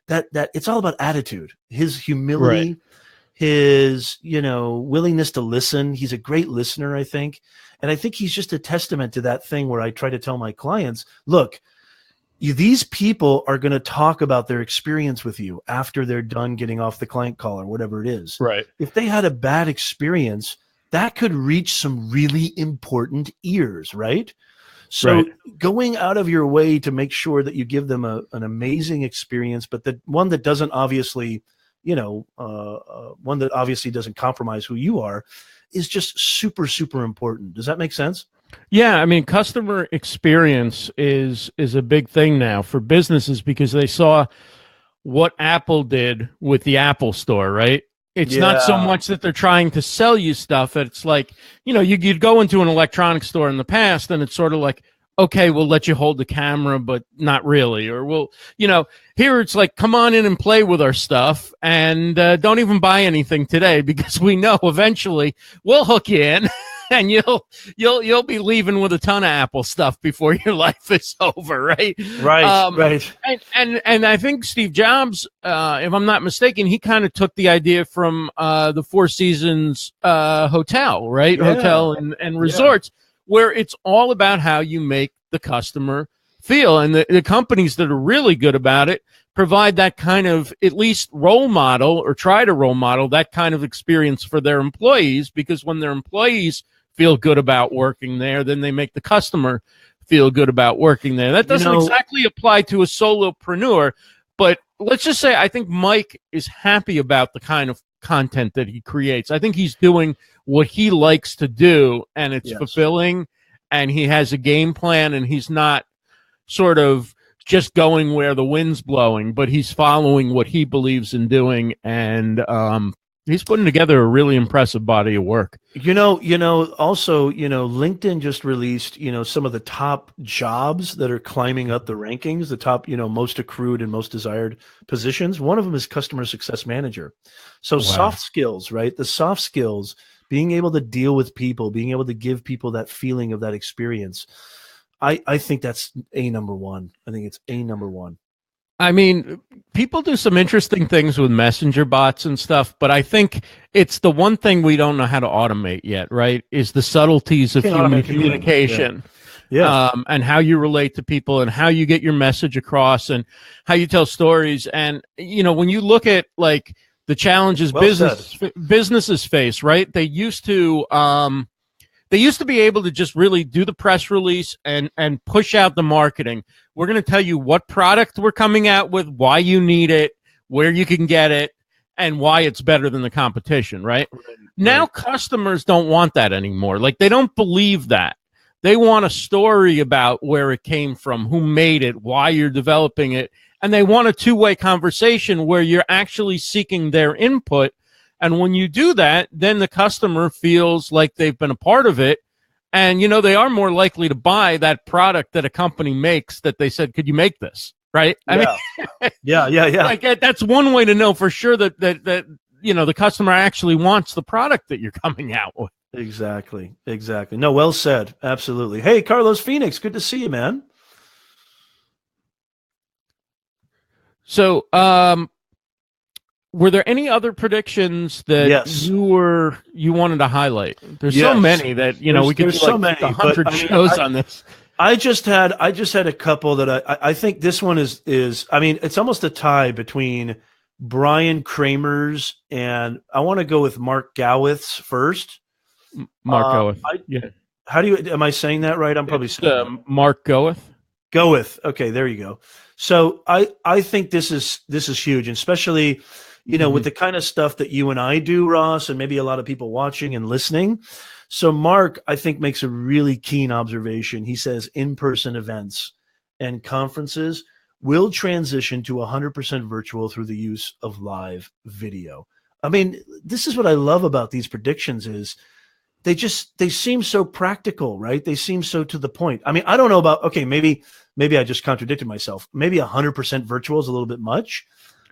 [SPEAKER 2] that it's all about attitude, his humility, right. His, willingness to listen. He's a great listener, I think. And I think he's just a testament to that thing where I try to tell my clients, look, these people are going to talk about their experience with you after they're done getting off the client call or whatever it is.
[SPEAKER 1] Right. If
[SPEAKER 2] they had a bad experience, that could reach some really important ears, right? So going out of your way to make sure that you give them an amazing experience, but one that doesn't obviously, one that obviously doesn't compromise who you are, is just super, super important. Does that make sense?
[SPEAKER 1] Yeah, I mean, customer experience is a big thing now for businesses because they saw what Apple did with the Apple Store, right? It's not so much that they're trying to sell you stuff. It's like, you'd go into an electronics store in the past and it's sort of like, okay, we'll let you hold the camera, but not really. Or we'll, here it's like, come on in and play with our stuff and don't even buy anything today because we know eventually we'll hook you in and you'll be leaving with a ton of Apple stuff before your life is over, right?
[SPEAKER 2] Right.
[SPEAKER 1] And I think Steve Jobs, if I'm not mistaken, he kind of took the idea from the Four Seasons hotel, right?
[SPEAKER 2] Yeah.
[SPEAKER 1] Hotel and resorts. Yeah. Where it's all about how you make the customer feel. And the companies that are really good about it provide that kind of at least role model or try to role model that kind of experience for their employees, because when their employees feel good about working there, then they make the customer feel good about working there. That doesn't exactly apply to a solopreneur, but let's just say I think Mike is happy about the kind of content that he creates. I think he's doing what he likes to do, and it's fulfilling, and he has a game plan, and he's not sort of just going where the wind's blowing, but he's following what he believes in doing, and he's putting together a really impressive body of work.
[SPEAKER 2] Also, LinkedIn just released, some of the top jobs that are climbing up the rankings, the top, most accrued and most desired positions. One of them is customer success manager. So soft skills, right? The soft skills, being able to deal with people, being able to give people that feeling of that experience. I think that's number one. I think it's number one.
[SPEAKER 1] I mean, people do some interesting things with messenger bots and stuff, but I think it's the one thing we don't know how to automate yet, right? Is the subtleties of human communication.
[SPEAKER 2] Yeah.
[SPEAKER 1] And how you relate to people and how you get your message across and how you tell stories. And, when you look at like the challenges businesses face, right? They used to be able to just really do the press release and push out the marketing. We're going to tell you what product we're coming out with, why you need it, where you can get it, and why it's better than the competition, right? Now customers don't want that anymore. Like, they don't believe that. They want a story about where it came from, who made it, why you're developing it, and they want a two-way conversation where you're actually seeking their input. And when you do that, then the customer feels like they've been a part of it. And, they are more likely to buy that product that a company makes that they said, could you make this? Right?
[SPEAKER 2] Yeah.
[SPEAKER 1] Like, that's one way to know for sure that the customer actually wants the product that you're coming out with.
[SPEAKER 2] Exactly. No, well said. Absolutely. Hey, Carlos Phoenix, good to see you, man.
[SPEAKER 1] So, were there any other predictions that you wanted to highlight? There's so many that we could do like 100 shows on this.
[SPEAKER 2] I just had a couple that I think this one is it's almost a tie between Brian Kramer's and I want to go with Mark Gowith's first.
[SPEAKER 1] Mark Gowith.
[SPEAKER 2] How do you? Am I saying that right? I'm probably saying
[SPEAKER 1] Mark Gowith.
[SPEAKER 2] Gowith. Okay, there you go. So I think this is huge, and especially with the kind of stuff that you and I do, Ross, and maybe a lot of people watching and listening. So Mark, I think, makes a really keen observation. He says in-person events and conferences will transition to 100% virtual through the use of live video. I mean, this is what I love about these predictions is they seem so practical, right? They seem so to the point. I mean, I don't know about, okay, maybe I just contradicted myself. Maybe 100% virtual is a little bit much,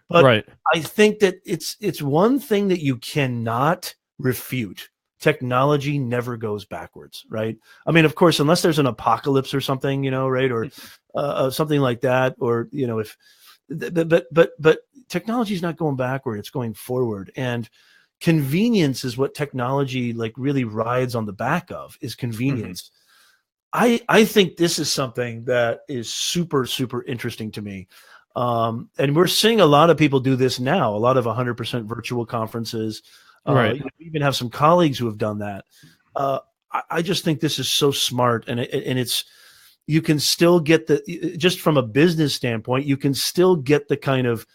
[SPEAKER 2] but I think that it's one thing that you cannot refute. Technology never goes backwards, right? I mean, of course, unless there's an apocalypse or something, right? Or something like that, or, but technology is not going backward. It's going forward. And convenience is what technology like really rides on the back of, is convenience. I think this is something that is super, super interesting to me. And we're seeing a lot of people do this now, a lot of 100% virtual conferences. We even have some colleagues who have done that. I just think this is so smart, and it's, you can still get just from a business standpoint, you can still get the kind of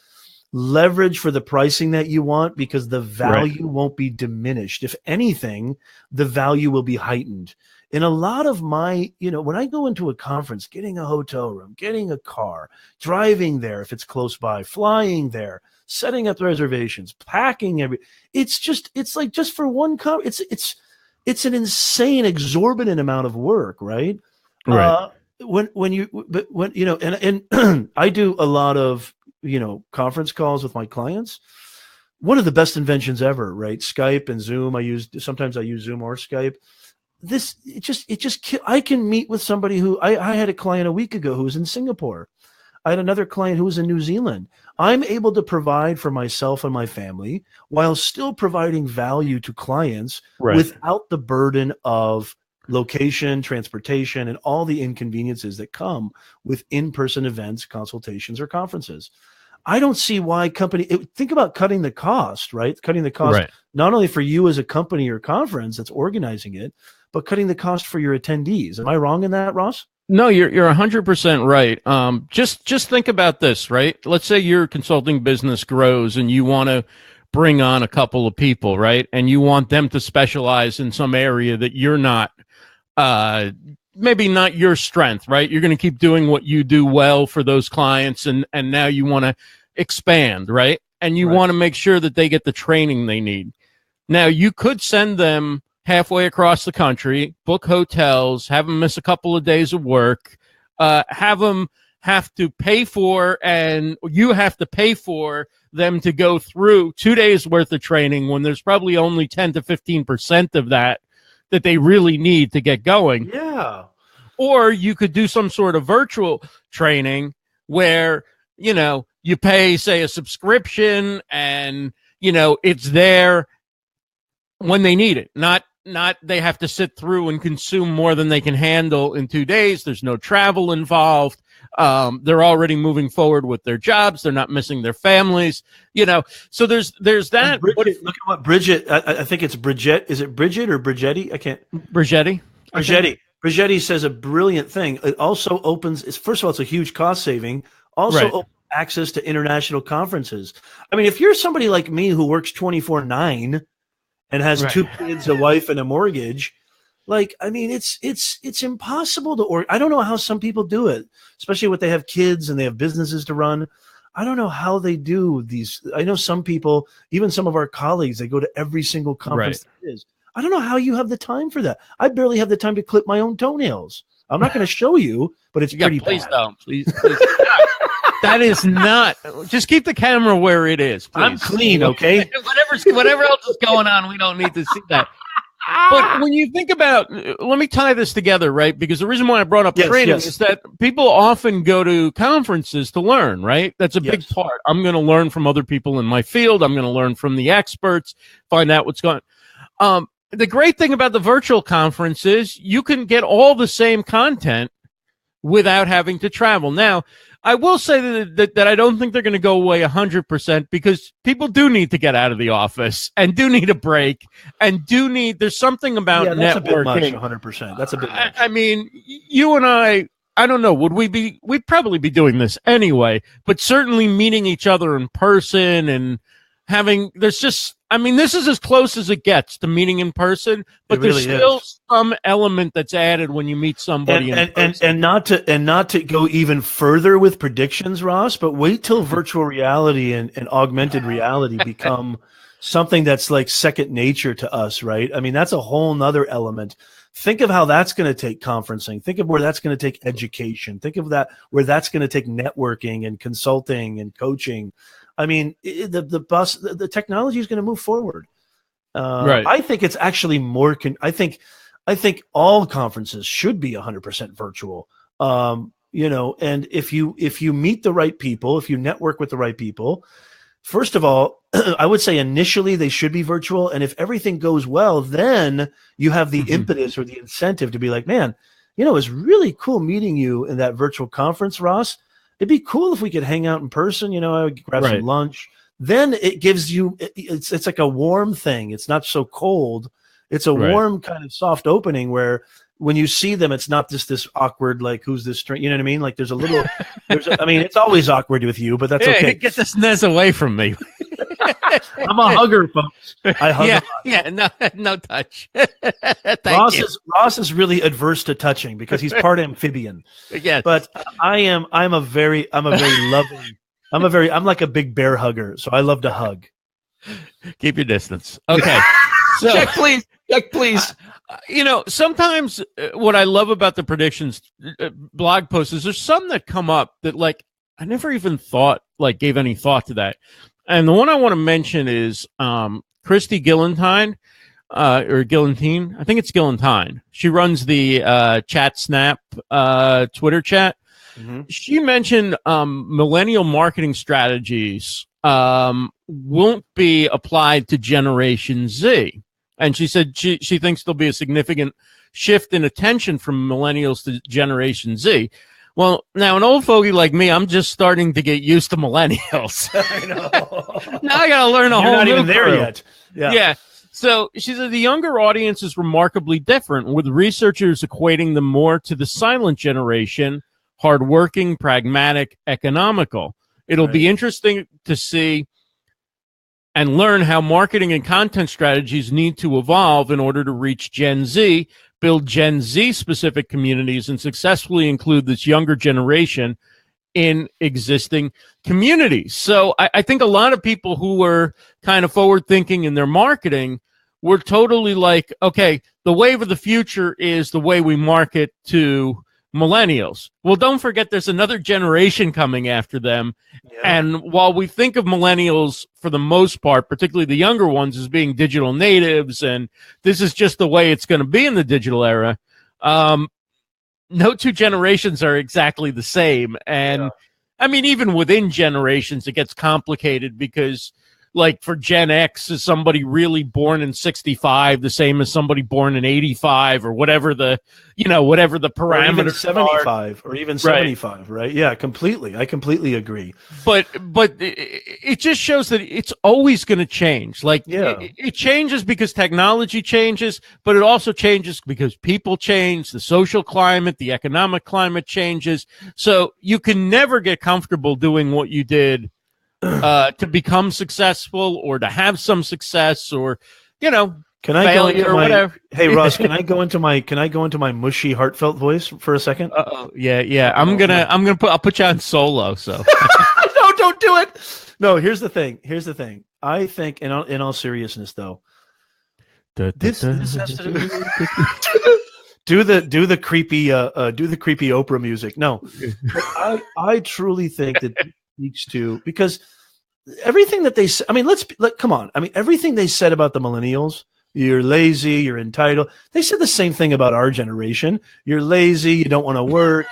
[SPEAKER 2] leverage for the pricing that you want, because the value won't be diminished. If anything, the value will be heightened. In a lot of my, when I go into a conference, getting a hotel room, getting a car, driving there if it's close by, flying there, setting up the reservations, packing it's like just for one it's an insane, exorbitant amount of work, right? And I do a lot of conference calls with my clients. One of the best inventions ever, right? Skype and Zoom. Sometimes I use Zoom or Skype. I can meet with somebody who I had a client a week ago who was in Singapore. I had another client who was in New Zealand. I'm able to provide for myself and my family while still providing value to clients without the burden of location, transportation, and all the inconveniences that come with in-person events, consultations, or conferences. I don't see why think about cutting the cost, right? Cutting the cost not only for you as a company or conference that's organizing it, but cutting the cost for your attendees. Am I wrong in that, Ross?
[SPEAKER 1] No, you're 100% right. Just think about this, right? Let's say your consulting business grows and you want to bring on a couple of people, right? And you want them to specialize in some area that you're not maybe not your strength, right? You're going to keep doing what you do well for those clients, and now you want to expand, right? And you want to make sure that they get the training they need. Now, you could send them halfway across the country, book hotels, have them miss a couple of days of work, have them have to pay for, and you have to pay for them to go through 2 days worth of training when there's probably only 10 to 15% of that they really need to get going.
[SPEAKER 2] Yeah.
[SPEAKER 1] Or you could do some sort of virtual training where, you pay, say, a subscription and, it's there when they need it. Not they have to sit through and consume more than they can handle in 2 days. There's no travel involved. They're already moving forward with their jobs. They're not missing their families, so there's that.
[SPEAKER 2] Bridget, look at what Bridget, I think it's Bridget. Is it Bridget or Brigetti? I can't.
[SPEAKER 1] Brigetti.
[SPEAKER 2] Brigetti says a brilliant thing. It also opens, first of all, it's a huge cost saving. Also opens access to international conferences. I mean, if you're somebody like me who works 24/9 and has 2 kids, a wife, and a mortgage, it's impossible to I don't know how some people do it, especially when they have kids and they have businesses to run. I don't know how they do these. I know some people, even some of our colleagues, they go to every single conference there is. I don't know how you have the time for that. I barely have the time to clip my own toenails. I'm not going to show you, but it's pretty
[SPEAKER 1] please
[SPEAKER 2] bad.
[SPEAKER 1] Don't. Please. That is not. Just keep the camera where it is, please.
[SPEAKER 2] I'm clean, okay?
[SPEAKER 1] Whatever else is going on, we don't need to see that. But when you think about, let me tie this together, right? Because the reason why I brought up training is that people often go to conferences to learn, right? That's a big part. I'm going to learn from other people in my field. I'm going to learn from the experts, find out what's going on. The great thing about the virtual conference is you can get all the same content without having to travel. Now, I will say that I don't think they're going to go away 100% because people do need to get out of the office and do need a break and there's something about networking.
[SPEAKER 2] That's a bit much, 100%. That's a bit much.
[SPEAKER 1] I mean, you and I don't know, we'd probably be doing this anyway, but certainly meeting each other in person and this is as close as it gets to meeting in person, but there's still some element that's added when you meet somebody in person.
[SPEAKER 2] And not to go even further with predictions, Ross, but wait till virtual reality and augmented reality become something that's like second nature to us, right? I mean, that's a whole nother element. Think of how that's going to take conferencing. Think of where that's going to take education. Think of where that's going to take networking and consulting and coaching. I mean, the technology is going to move forward. I think it's actually more. I think all conferences should be 100% virtual. And if you meet the right people, if you network with the right people, first of all, I would say initially they should be virtual. And if everything goes well, then you have the impetus or the incentive to be like, man, it's really cool meeting you in that virtual conference, Ross. It'd be cool if we could hang out in person. I would grab some lunch. Then it gives you, it's like a warm thing. It's not so cold. It's a warm kind of soft opening where when you see them, it's not just this awkward, like, who's this string? You know what I mean? Like there's a little, it's always awkward with you, but that's okay.
[SPEAKER 1] Get this Nez away from me.
[SPEAKER 2] I'm a hugger, folks. I hug a lot.
[SPEAKER 1] Yeah, no touch.
[SPEAKER 2] Ross is really adverse to touching because he's part amphibian.
[SPEAKER 1] Yes.
[SPEAKER 2] But I'm like a big bear hugger, so I love to hug.
[SPEAKER 1] Keep your distance. Okay. So,
[SPEAKER 2] check, please.
[SPEAKER 1] Sometimes what I love about the predictions blog posts is there's some that come up that like I never even gave any thought to that. And the one I want to mention is Christy Gillentine, or Gillentine. I think it's Gillentine. She runs the Chat Snap Twitter chat. Mm-hmm. She mentioned millennial marketing strategies won't be applied to Generation Z. And she said she thinks there'll be a significant shift in attention from millennials to Generation Z. Well, now an old fogey like me, I'm just starting to get used to millennials.
[SPEAKER 2] I know.
[SPEAKER 1] Now I got to learn a whole
[SPEAKER 2] new
[SPEAKER 1] new
[SPEAKER 2] even there
[SPEAKER 1] crew.
[SPEAKER 2] Yet.
[SPEAKER 1] Yeah. So she said the younger audience is remarkably different, with researchers equating them more to the silent generation, hardworking, pragmatic, economical. It'll be interesting to see and learn how marketing and content strategies need to evolve in order to reach Gen Z, build Gen Z specific communities, and successfully include this younger generation in existing communities. So I think a lot of people who were kind of forward thinking in their marketing were totally like, okay, the wave of the future is the way we market to millennials. Well, don't forget there's another generation coming after them.
[SPEAKER 2] Yeah.
[SPEAKER 1] And while we think of millennials for the most part, particularly the younger ones, as being digital natives, and this is just the way it's going to be in the digital era, no two generations are exactly the same. And I mean, even within generations, it gets complicated because, like, for Gen X, is somebody really born in 65 the same as somebody born in 85 or whatever the, whatever the parameters
[SPEAKER 2] or even 75
[SPEAKER 1] are.
[SPEAKER 2] or even 75, right? Yeah, completely. I completely agree.
[SPEAKER 1] But it just shows that it's always going to change. Like, it changes because technology changes, but it also changes because people change, the social climate, the economic climate changes. So you can never get comfortable doing what you did to become successful or to have some success, or can I
[SPEAKER 2] go into
[SPEAKER 1] whatever.
[SPEAKER 2] Hey Ross, can I go into my mushy heartfelt voice for a second?
[SPEAKER 1] Yeah. I'll put you on solo. So
[SPEAKER 2] no, don't do it. No, here's the thing. I think, in all seriousness, though, this has to do the creepy Oprah music. No, I truly think that speaks to, because everything that they say, I mean, come on. I mean, everything they said about the millennials, you're lazy, you're entitled. They said the same thing about our generation. You're lazy, you don't want to work,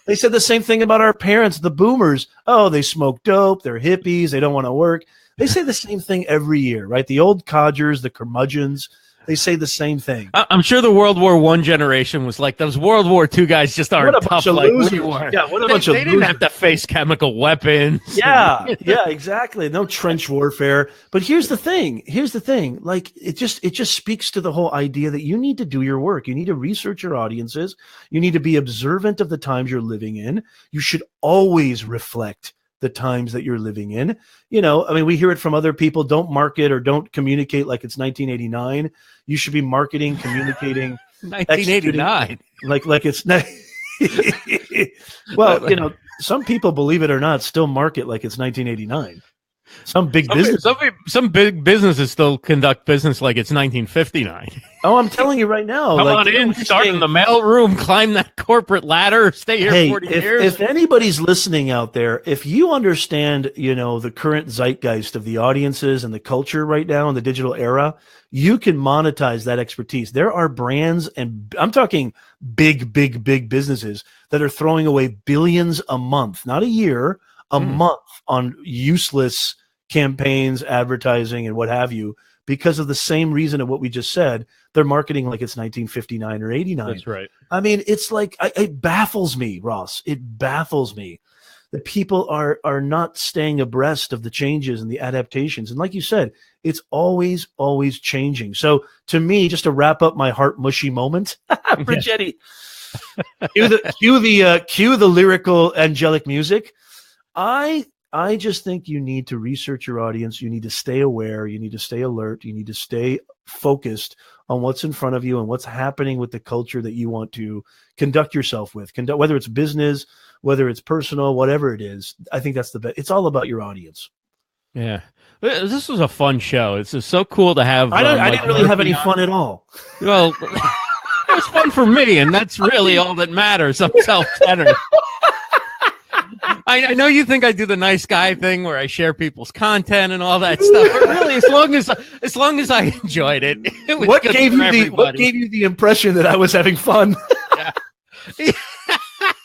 [SPEAKER 2] They said the same thing about our parents, the boomers. Oh, they smoke dope, they're hippies, they don't want to work. They say the same thing every year, right? The old codgers, the curmudgeons, they say the same thing.
[SPEAKER 1] I'm sure the World War I generation was like, those World War II guys just aren't tough like we were.
[SPEAKER 2] Yeah, what a bunch of
[SPEAKER 1] losers. They didn't have to face chemical weapons.
[SPEAKER 2] Yeah, exactly. No trench warfare. But here's the thing. Like, it just speaks to the whole idea that you need to do your work. You need to research your audiences. You need to be observant of the times you're living in. You should always reflect the times that you're living in. I mean, we hear it from other people. Don't market or don't communicate like it's 1989. You should be marketing, communicating.
[SPEAKER 1] 1989.
[SPEAKER 2] Like it's well, some people, believe it or not, still market like it's 1989. Some big businesses still conduct business like it's 1959. Oh, I'm telling you right now.
[SPEAKER 1] Come on in, start in the mailroom, climb that corporate ladder, stay here 40 years.
[SPEAKER 2] If anybody's listening out there, if you understand, the current zeitgeist of the audiences and the culture right now in the digital era, you can monetize that expertise. There are brands, and I'm talking big businesses that are throwing away billions a month, not a year, a month, on useless campaigns, advertising, and what have you, because of the same reason of what we just said. They're marketing like it's 1959 or 89.
[SPEAKER 1] That's right.
[SPEAKER 2] I mean, it's like, it baffles me, Ross. It baffles me that people are not staying abreast of the changes and the adaptations. And like you said, it's always changing. So to me, just to wrap up my heart mushy moment, Brigetti, cue the lyrical angelic music. I just think you need to research your audience. You need to stay aware. You need to stay alert. You need to stay focused on what's in front of you and what's happening with the culture that you want to conduct yourself with. Whether it's business, whether it's personal, whatever it is. I think that's the best. It's all about your audience.
[SPEAKER 1] Yeah. This was a fun show. It's just so cool to have.
[SPEAKER 2] I didn't really have any fun at all.
[SPEAKER 1] Well, it was fun for me, and that's really all that matters. I'm self-centered. I know you think I do the nice guy thing where I share people's content and all that stuff, but really, as long as I enjoyed it, it was
[SPEAKER 2] what gave you the impression that I was having fun?
[SPEAKER 1] Yeah.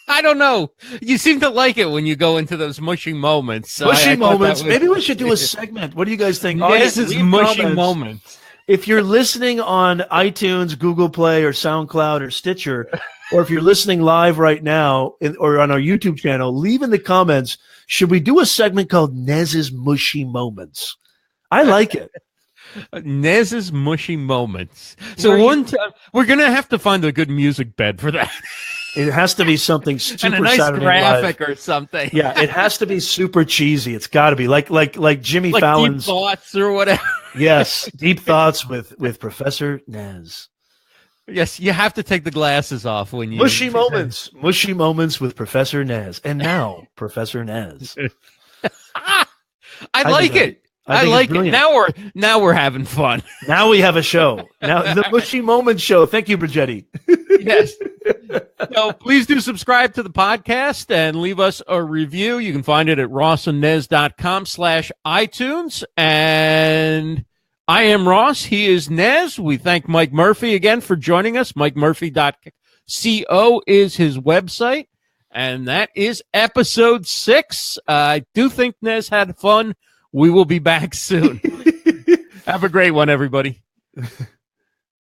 [SPEAKER 1] I don't know. You seem to like it when you go into those mushy moments. So
[SPEAKER 2] mushy moments. Maybe we should do a segment. What do you guys think?
[SPEAKER 1] This is mushy moments.
[SPEAKER 2] If you're listening on iTunes, Google Play, or SoundCloud, or Stitcher, or if you're listening live right now or on our YouTube channel, leave in the comments, should we do a segment called Nez's Mushy Moments? I like it.
[SPEAKER 1] Nez's Mushy Moments. So one time, we're going to have to find a good music bed for that.
[SPEAKER 2] It has to be something super
[SPEAKER 1] and a nice
[SPEAKER 2] Saturday
[SPEAKER 1] graphic
[SPEAKER 2] Live.
[SPEAKER 1] or something.
[SPEAKER 2] Yeah, it has to be super cheesy. It's got to be like Jimmy
[SPEAKER 1] like
[SPEAKER 2] Fallon's
[SPEAKER 1] Deep Thoughts or whatever.
[SPEAKER 2] Yes, Deep Thoughts with Professor Nez.
[SPEAKER 1] Yes, you have to take the glasses off when you
[SPEAKER 2] Mushy moments with Professor Nez. And now Professor Nez.
[SPEAKER 1] I like it. I like it. Now we're having fun.
[SPEAKER 2] Now we have a show. Now the Mushy Moments show. Thank you, Brigetti.
[SPEAKER 1] Yes. So please do subscribe to the podcast and leave us a review. You can find it at rossandnez.com/iTunes. And I am Ross. He is Nez. We thank Mike Murphy again for joining us. MikeMurphy.co is his website. And that is episode 6. I do think Nez had fun. We will be back soon. Have a great one, everybody.